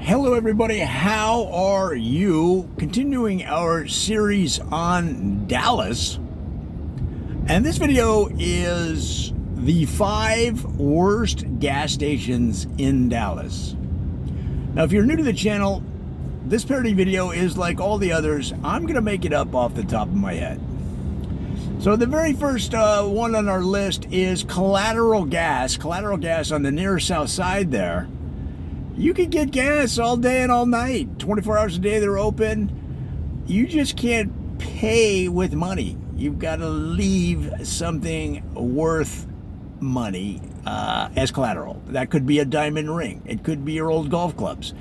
Hello everybody, how are you? Continuing our series on Dallas. And this video is the 5 worst gas stations in Dallas. Now if you're new to the channel, this parody video is like all the others. I'm going to make it up off the top of my head. So the very first one on our list is Collateral Gas. Collateral Gas on the near south side there. You can get gas all day and all night. 24 hours a day they're open. You just can't pay with money. You've got to leave something worth money as collateral. That could be a diamond ring. It could be your old golf clubs.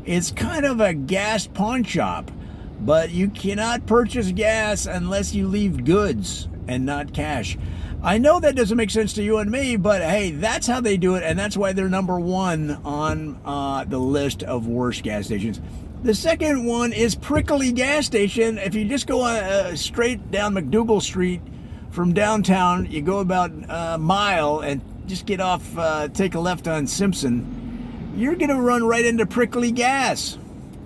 It's kind of a gas pawn shop, but you cannot purchase gas unless you leave goods and not cash. I know that doesn't make sense to you and me, but hey, that's how they do it, and that's why they're number one on the list of worst gas stations. The second one is Prickly Gas Station. If you just go straight down McDougal Street from downtown, you go about a mile and just get off, take a left on Simpson, you're going to run right into Prickly Gas.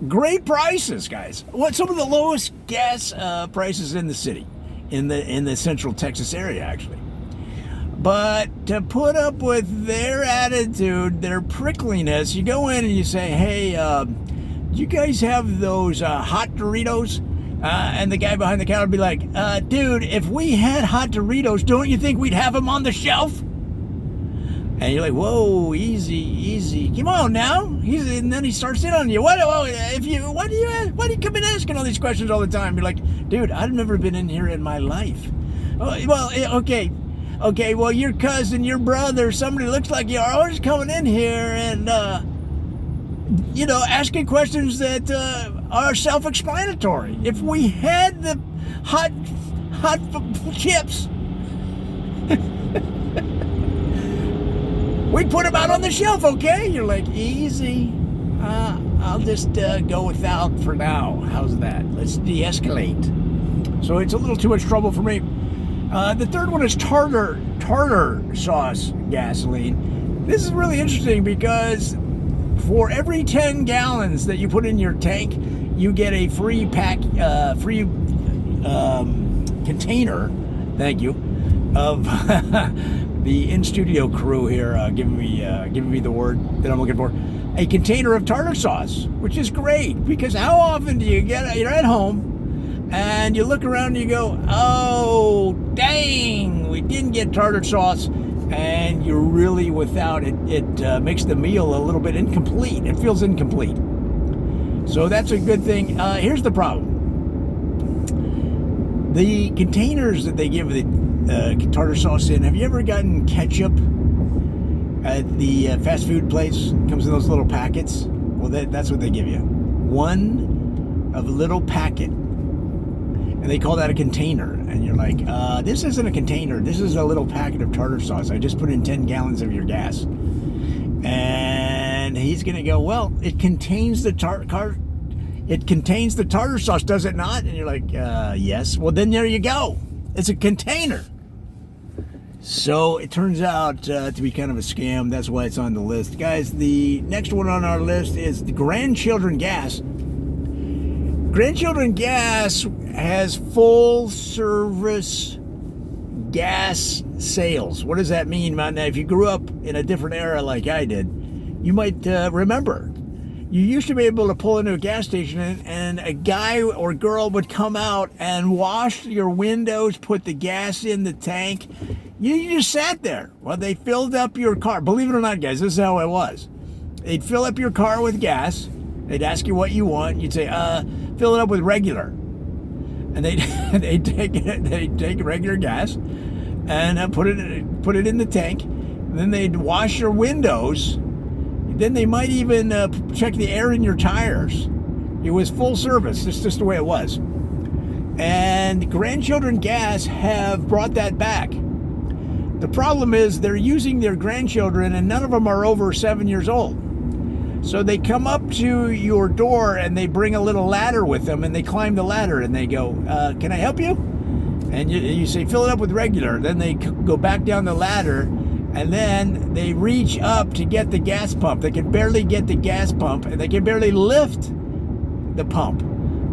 Great prices, guys. Some of the lowest gas prices in the city, in the central Texas area, actually. But to put up with their attitude, their prickliness, you go in and you say, hey, do you guys have those hot Doritos? And the guy behind the counter would be like, dude, if we had hot Doritos, don't you think we'd have them on the shelf? And you're like, whoa, easy. Come on now. And then he starts in on you. Why do you come in asking all these questions all the time? You're like, dude, I've never been in here in my life. Well, okay. Okay, well, your cousin, your brother, somebody looks like you are always coming in here and, asking questions that are self-explanatory. If we had the hot chips, we'd put them out on the shelf, okay? You're like, easy. I'll just go without for now. How's that? Let's de-escalate. So it's a little too much trouble for me. The third one is tartar sauce gasoline. This is really interesting because for every 10 gallons that you put in your tank, you get a free container, thank you, of the in-studio crew here giving me the word that I'm looking for. A container of tartar sauce, which is great because how often do you're at home and you look around and you go, oh, dang, we didn't get tartar sauce, and you're really without it. It makes the meal a little bit incomplete. It feels incomplete. So that's a good thing. Here's the problem. The containers that they give the tartar sauce in, have you ever gotten ketchup at the fast food place? It comes in those little packets. Well, that's what they give you. One of a little packet. And they call that a container. And you're like, this isn't a container. This is a little packet of tartar sauce. I just put in 10 gallons of your gas. And he's going to go, well, it contains the tartar sauce, does it not? And you're like, yes. Well, then there you go. It's a container. So it turns out to be kind of a scam. That's why it's on the list. Guys, the next one on our list is the Grandchildren Gas. Grandchildren Gas has full service gas sales. What does that mean? Now, if you grew up in a different era like I did, you might remember. You used to be able to pull into a gas station and a guy or girl would come out and wash your windows, put the gas in the tank. You just sat there while they filled up your car. Believe it or not, guys, this is how it was. They'd fill up your car with gas. They'd ask you what you want. You'd say, fill it up with regular. And they'd take regular gas and put it in the tank. And then they'd wash your windows. Then they might even check the air in your tires. It was full service. It's just the way it was. And Grandchildren Gas have brought that back. The problem is they're using their grandchildren, and none of them are over 7 years old. So they come up to your door and they bring a little ladder with them, and they climb the ladder and they go, can I help you? And you say, fill it up with regular. Then they go back down the ladder and then they reach up to get the gas pump. They can barely get the gas pump, and they can barely lift the pump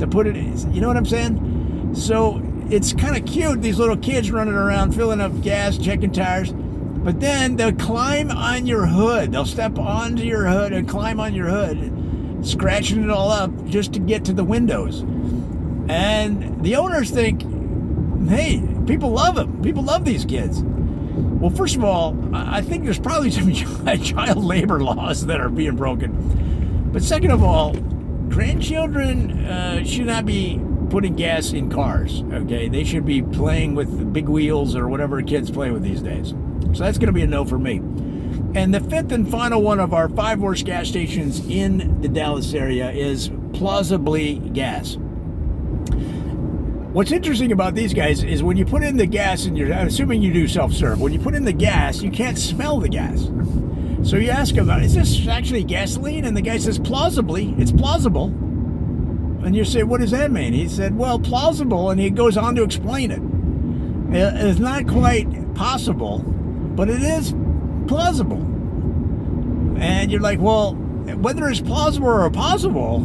to put it in. You know what I'm saying? So it's kind of cute, these little kids running around filling up gas, checking tires. But then they'll climb on your hood. They'll step onto your hood and climb on your hood, scratching it all up just to get to the windows. And the owners think, hey, people love them. People love these kids. Well, first of all, I think there's probably some child labor laws that are being broken. But second of all, grandchildren should not be putting gas in cars, okay? They should be playing with the big wheels or whatever kids play with these days. So that's going to be a no for me. And the fifth and final one of our 5 worst gas stations in the Dallas area is plausibly gas. What's interesting about these guys is when you put in the gas, and I'm assuming you do self-serve, when you put in the gas, you can't smell the gas. So you ask him, is this actually gasoline? And the guy says, plausibly, it's plausible. And you say, what does that mean? He said, well, plausible, and he goes on to explain it. It's not quite possible, but it is plausible. And you're like, well, whether it's plausible or possible,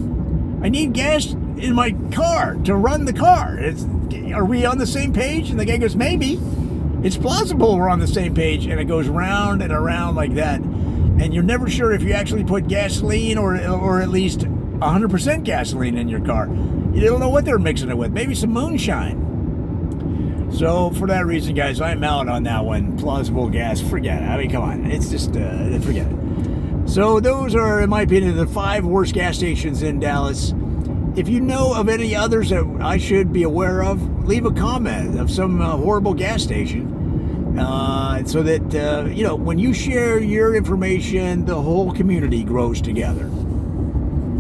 I need gas in my car to run the car. Are we on the same page? And the guy goes, maybe. It's plausible we're on the same page. And it goes round and around like that. And you're never sure if you actually put gasoline or at least 100% gasoline in your car. You don't know what they're mixing it with. Maybe some moonshine. So for that reason, guys, I'm out on that one. Plausible gas, forget it. I mean, come on. It's just, forget it. So those are, in my opinion, the 5 worst gas stations in Dallas. If you know of any others that I should be aware of, leave a comment of some horrible gas station. So that, when you share your information, the whole community grows together.